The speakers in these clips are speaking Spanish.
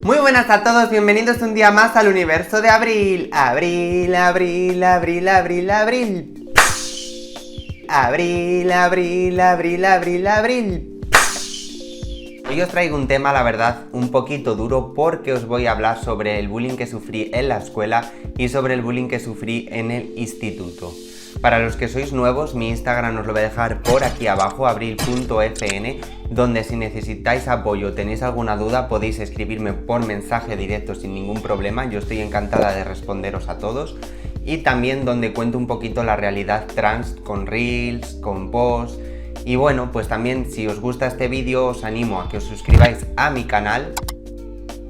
Muy buenas a todos, bienvenidos un día más al universo de Abril. Abril, abril, abril, abril, abril. Abril, abril, abril, abril, abril. Hoy os traigo un tema, la verdad, un poquito duro porque os voy a hablar sobre el bullying que sufrí en la escuela y sobre el bullying que sufrí en el instituto. Para los que sois nuevos, mi Instagram os lo voy a dejar por aquí abajo, abril.fn, donde si necesitáis apoyo o tenéis alguna duda podéis escribirme por mensaje directo sin ningún problema, yo estoy encantada de responderos a todos. Y también donde cuento un poquito la realidad trans con reels, con posts. Y bueno, pues también si os gusta este vídeo os animo a que os suscribáis a mi canal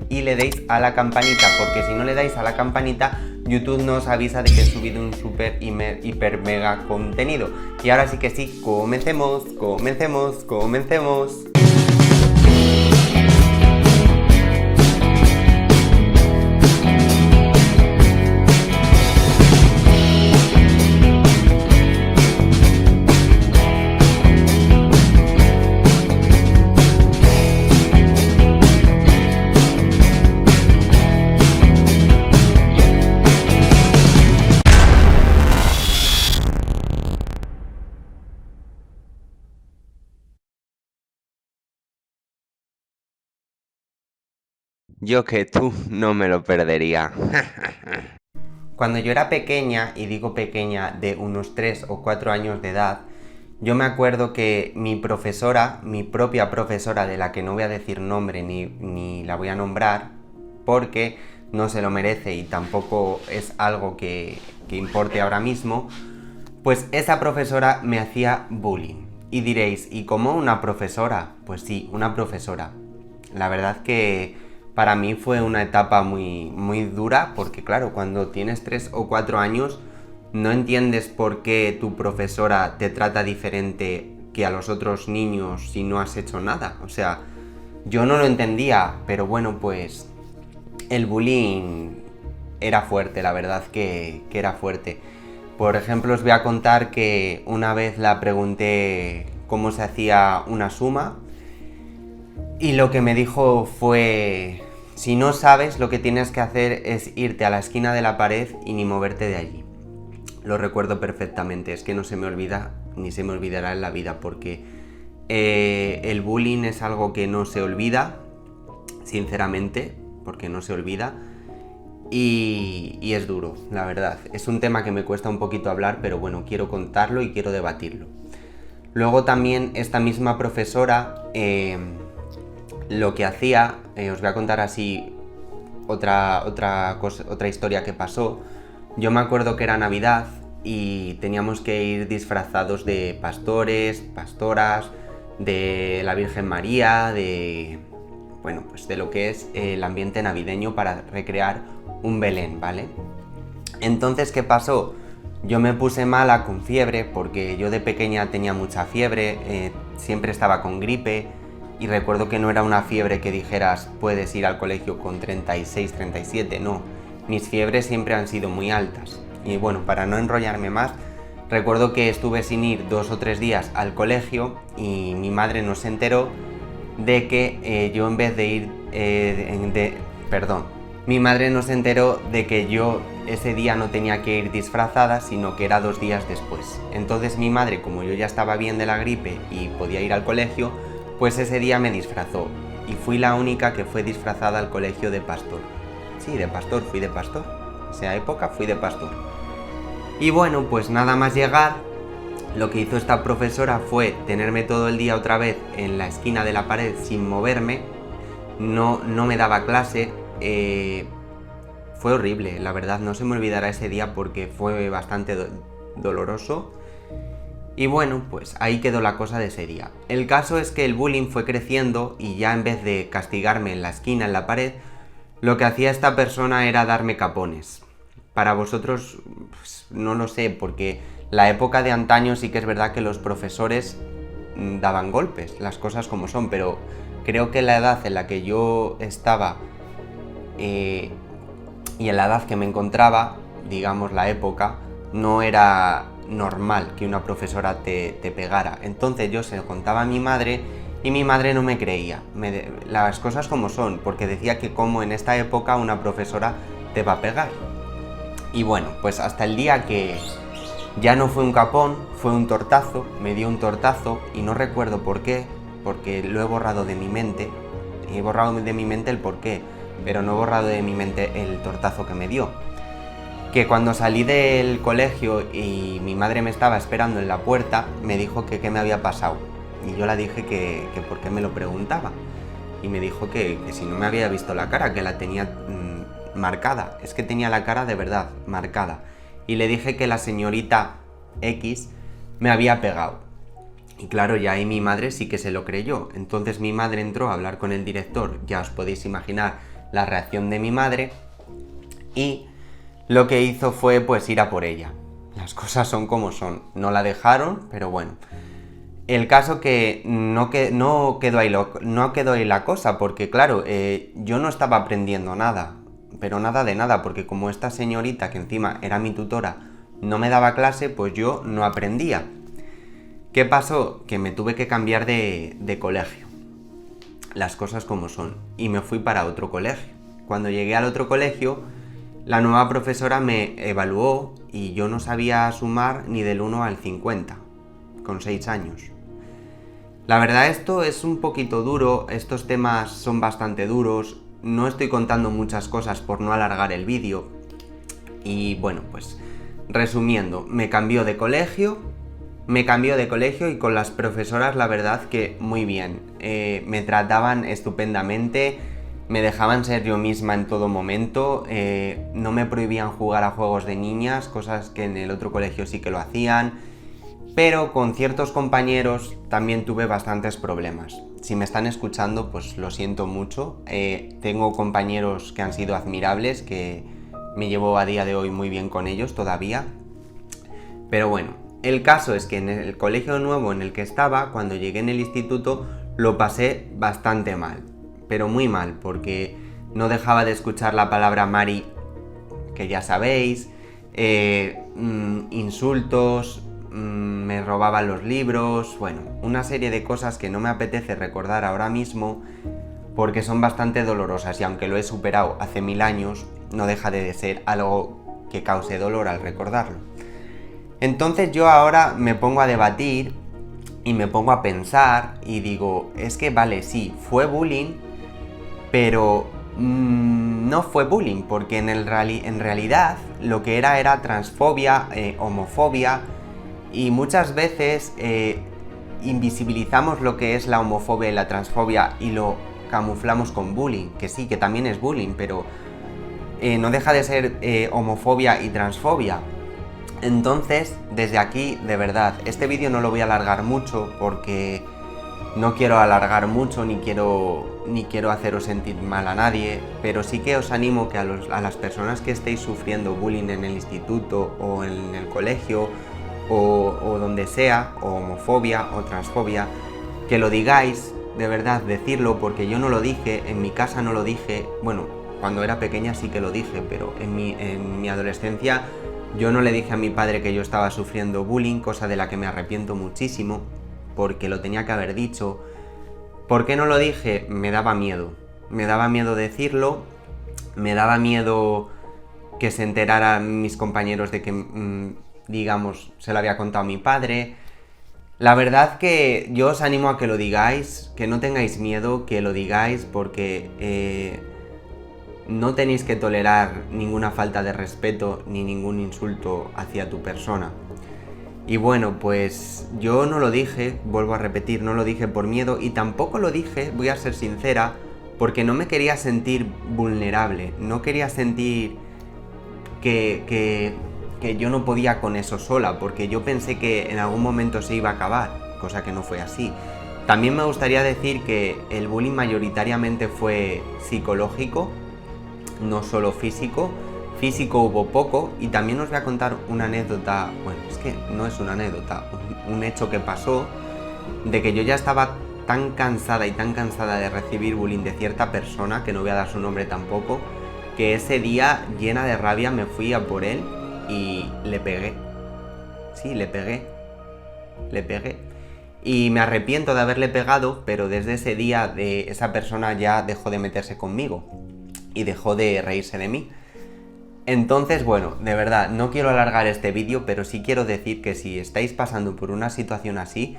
y le deis a la campanita, porque si no le dais a la campanita YouTube nos avisa de que he subido un super, hiper, mega contenido. Y ahora sí que sí, comencemos. Yo que tú no me lo perdería. Cuando yo era pequeña, y digo pequeña de unos 3 o 4 años de edad, yo me acuerdo que mi profesora, mi propia profesora, de la que no voy a decir nombre ni la voy a nombrar, porque no se lo merece y tampoco es algo que importe ahora mismo, pues esa profesora me hacía bullying. Y diréis, ¿y cómo una profesora? Pues sí, una profesora. La verdad que para mí fue una etapa muy dura, porque claro, cuando tienes 3 o 4 años no entiendes por qué tu profesora te trata diferente que a los otros niños si no has hecho nada. O sea, yo no lo entendía, pero bueno, pues el bullying era fuerte, la verdad que era fuerte. Por ejemplo, os voy a contar que una vez la pregunté cómo se hacía una suma y lo que me dijo fue: si no sabes, lo que tienes que hacer es irte a la esquina de la pared y ni moverte de allí. Lo recuerdo perfectamente, es que no se me olvida ni se me olvidará en la vida, porque el bullying es algo que no se olvida, sinceramente, porque no se olvida. Y es duro, la verdad. Es un tema que me cuesta un poquito hablar, pero bueno, quiero contarlo y quiero debatirlo. Luego también esta misma profesora lo que hacía, os voy a contar así otra historia que pasó. Yo me acuerdo que era Navidad y teníamos que ir disfrazados de pastores, pastoras, de la Virgen María, bueno, pues de lo que es el ambiente navideño para recrear un Belén, ¿vale? Entonces, ¿qué pasó? Yo me puse mala con fiebre, porque yo de pequeña tenía mucha fiebre, siempre estaba con gripe, y recuerdo que no era una fiebre que dijeras puedes ir al colegio con 36, 37, no. Mis fiebres siempre han sido muy altas. Y bueno, para no enrollarme más, recuerdo que estuve sin ir 2 o 3 días al colegio y mi madre no se enteró de que yo en vez de ir... Mi madre no se enteró de que yo ese día no tenía que ir disfrazada, sino que era 2 días después. Entonces mi madre, como yo ya estaba bien de la gripe y podía ir al colegio, pues ese día me disfrazó. Y fui la única que fue disfrazada al colegio de pastor. Sí, de pastor, fui de pastor. Esa época fui de pastor. Y bueno, pues nada más llegar, lo que hizo esta profesora fue tenerme todo el día otra vez en la esquina de la pared sin moverme. No me daba clase. Fue horrible, la verdad, no se me olvidará ese día porque fue bastante doloroso. Y bueno, pues ahí quedó la cosa de ese día. El caso es que el bullying fue creciendo y ya en vez de castigarme en la esquina, en la pared, lo que hacía esta persona era darme capones. Para vosotros, pues, no lo sé, porque la época de antaño sí que es verdad que los profesores daban golpes, las cosas como son, pero creo que la edad en la que yo estaba y en la edad que me encontraba, digamos la época, no era normal que una profesora te pegara. Entonces yo se lo contaba a mi madre Y mi madre no me creía, las cosas como son, porque decía que como en esta época una profesora te va a pegar. Y bueno, pues hasta el día que ya no fue un capón, fue un tortazo, me dio un tortazo y no recuerdo por qué, porque lo he borrado de mi mente. He borrado de mi mente el porqué, pero no he borrado de mi mente el tortazo que me dio. Que cuando salí del colegio y mi madre me estaba esperando en la puerta, me dijo que qué me había pasado. Y yo le dije que por qué me lo preguntaba. Y me dijo que si no me había visto la cara, que la tenía marcada. Es que tenía la cara de verdad marcada. Y le dije que la señorita X me había pegado. Y claro, ya ahí mi madre sí que se lo creyó. Entonces mi madre entró a hablar con el director. Ya os podéis imaginar la reacción de mi madre. Y lo que hizo fue pues ir a por ella. Las cosas son como son. No la dejaron, pero bueno. El caso que no quedó ahí la cosa, porque claro, yo no estaba aprendiendo nada, pero nada de nada, porque como esta señorita, que encima era mi tutora, no me daba clase, pues yo no aprendía. ¿Qué pasó? Que me tuve que cambiar de colegio. Las cosas como son. Y me fui para otro colegio. Cuando llegué al otro colegio, la nueva profesora me evaluó y yo no sabía sumar ni del 1 al 50, con 6 años. La verdad, esto es un poquito duro, estos temas son bastante duros, no estoy contando muchas cosas por no alargar el vídeo. Y bueno, pues resumiendo, me cambió de colegio y con las profesoras la verdad que muy bien. Me trataban estupendamente, me dejaban ser yo misma en todo momento, no me prohibían jugar a juegos de niñas, cosas que en el otro colegio sí que lo hacían. Pero con ciertos compañeros también tuve bastantes problemas. Si me están escuchando, pues lo siento mucho. Tengo compañeros que han sido admirables, que me llevo a día de hoy muy bien con ellos todavía. Pero bueno, el caso es que en el colegio nuevo en el que estaba, cuando llegué en el instituto, lo pasé bastante mal. Pero muy mal, porque no dejaba de escuchar la palabra Mari, que ya sabéis, insultos, me robaban los libros, bueno, una serie de cosas que no me apetece recordar ahora mismo porque son bastante dolorosas y aunque lo he superado hace 1000 años, no deja de ser algo que cause dolor al recordarlo. Entonces yo ahora me pongo a debatir y me pongo a pensar y digo, es que vale, sí, fue bullying, pero no fue bullying, porque en realidad lo que era transfobia, homofobia. Y muchas veces invisibilizamos lo que es la homofobia y la transfobia y lo camuflamos con bullying, que sí, que también es bullying, pero no deja de ser homofobia y transfobia. Entonces, desde aquí, de verdad, este vídeo no lo voy a alargar mucho porque no quiero alargar mucho ni quiero haceros sentir mal a nadie, pero sí que os animo que a las personas que estéis sufriendo bullying en el instituto o en el colegio, o donde sea, o homofobia o transfobia, que lo digáis, de verdad, decirlo, porque yo no lo dije, en mi casa no lo dije, bueno, cuando era pequeña sí que lo dije, pero en mi adolescencia yo no le dije a mi padre que yo estaba sufriendo bullying, cosa de la que me arrepiento muchísimo, porque lo tenía que haber dicho. ¿Por qué no lo dije? Me daba miedo decirlo, me daba miedo que se enteraran mis compañeros de que digamos, se lo había contado a mi padre. La verdad que yo os animo a que lo digáis, que no tengáis miedo, que lo digáis, porque no tenéis que tolerar ninguna falta de respeto ni ningún insulto hacia tu persona. Y bueno, pues yo no lo dije, vuelvo a repetir, no lo dije por miedo y tampoco lo dije, voy a ser sincera, porque no me quería sentir vulnerable, no quería sentir que yo no podía con eso sola, porque yo pensé que en algún momento se iba a acabar, cosa que no fue así. También me gustaría decir que el bullying mayoritariamente fue psicológico, no solo físico. Físico hubo poco y también os voy a contar una anécdota, bueno, es que no es una anécdota, un hecho que pasó, de que yo ya estaba tan cansada de recibir bullying de cierta persona, que no voy a dar su nombre tampoco, que ese día, llena de rabia, me fui a por él y le pegué. Sí, le pegué. Y me arrepiento de haberle pegado, pero desde ese día esa persona ya dejó de meterse conmigo y dejó de reírse de mí. Entonces, bueno, de verdad, no quiero alargar este vídeo, pero sí quiero decir que si estáis pasando por una situación así,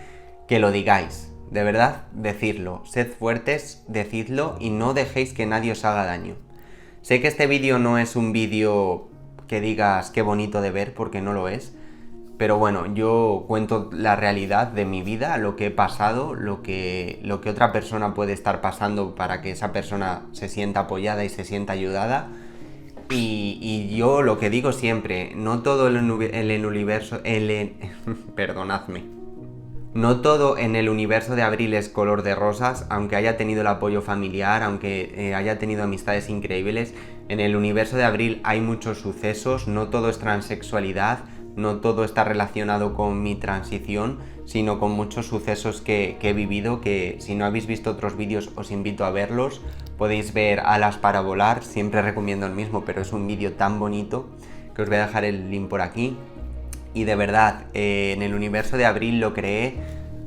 que lo digáis. De verdad, decidlo. Sed fuertes, decidlo y no dejéis que nadie os haga daño. Sé que este vídeo no es un vídeo que digas qué bonito de ver, porque no lo es. Pero bueno, yo cuento la realidad de mi vida, lo que he pasado, lo que otra persona puede estar pasando para que esa persona se sienta apoyada y se sienta ayudada. Y yo lo que digo siempre, no todo el universo... perdonadme. No todo en el universo de Abril es color de rosas, aunque haya tenido el apoyo familiar, aunque haya tenido amistades increíbles. En el universo de Abril hay muchos sucesos, no todo es transexualidad, no todo está relacionado con mi transición, sino con muchos sucesos que he vivido, que si no habéis visto otros vídeos os invito a verlos. Podéis ver Alas para volar, siempre recomiendo el mismo, pero es un vídeo tan bonito que os voy a dejar el link por aquí. Y de verdad, en el universo de Abril lo creé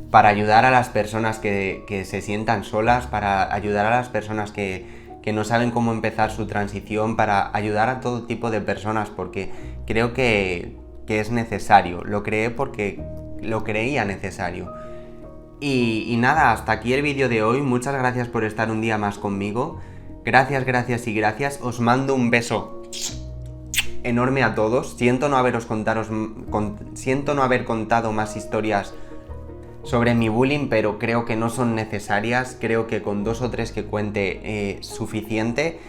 para ayudar a las personas que se sientan solas, para ayudar a las personas que no saben cómo empezar su transición, para ayudar a todo tipo de personas, porque creo que es necesario. Lo creé porque lo creía necesario. Y nada, hasta aquí el vídeo de hoy. Muchas gracias por estar un día más conmigo. Gracias, gracias y gracias. Os mando un beso enorme a todos. Siento no haber contado más historias sobre mi bullying, pero creo que no son necesarias. Creo que con 2 o 3 que cuente suficiente.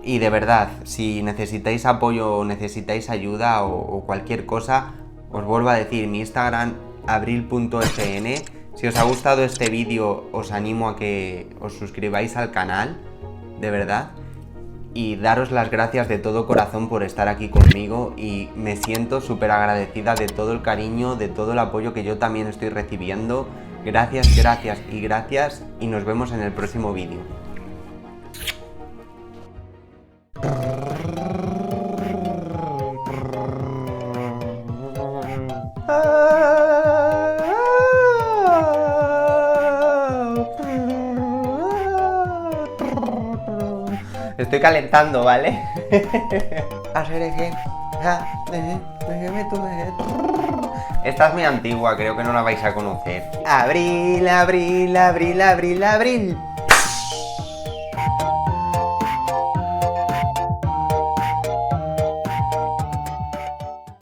Y de verdad, si necesitáis apoyo o necesitáis ayuda o cualquier cosa, os vuelvo a decir, mi Instagram abril.fn. Si os ha gustado este vídeo, os animo a que os suscribáis al canal, de verdad. Y daros las gracias de todo corazón por estar aquí conmigo, y me siento súper agradecida de todo el cariño, de todo el apoyo que yo también estoy recibiendo. Gracias, gracias y gracias, y nos vemos en el próximo vídeo. Estoy calentando, ¿vale? Esta es muy antigua, creo que no la vais a conocer. Abril, abril, abril, abril, abril.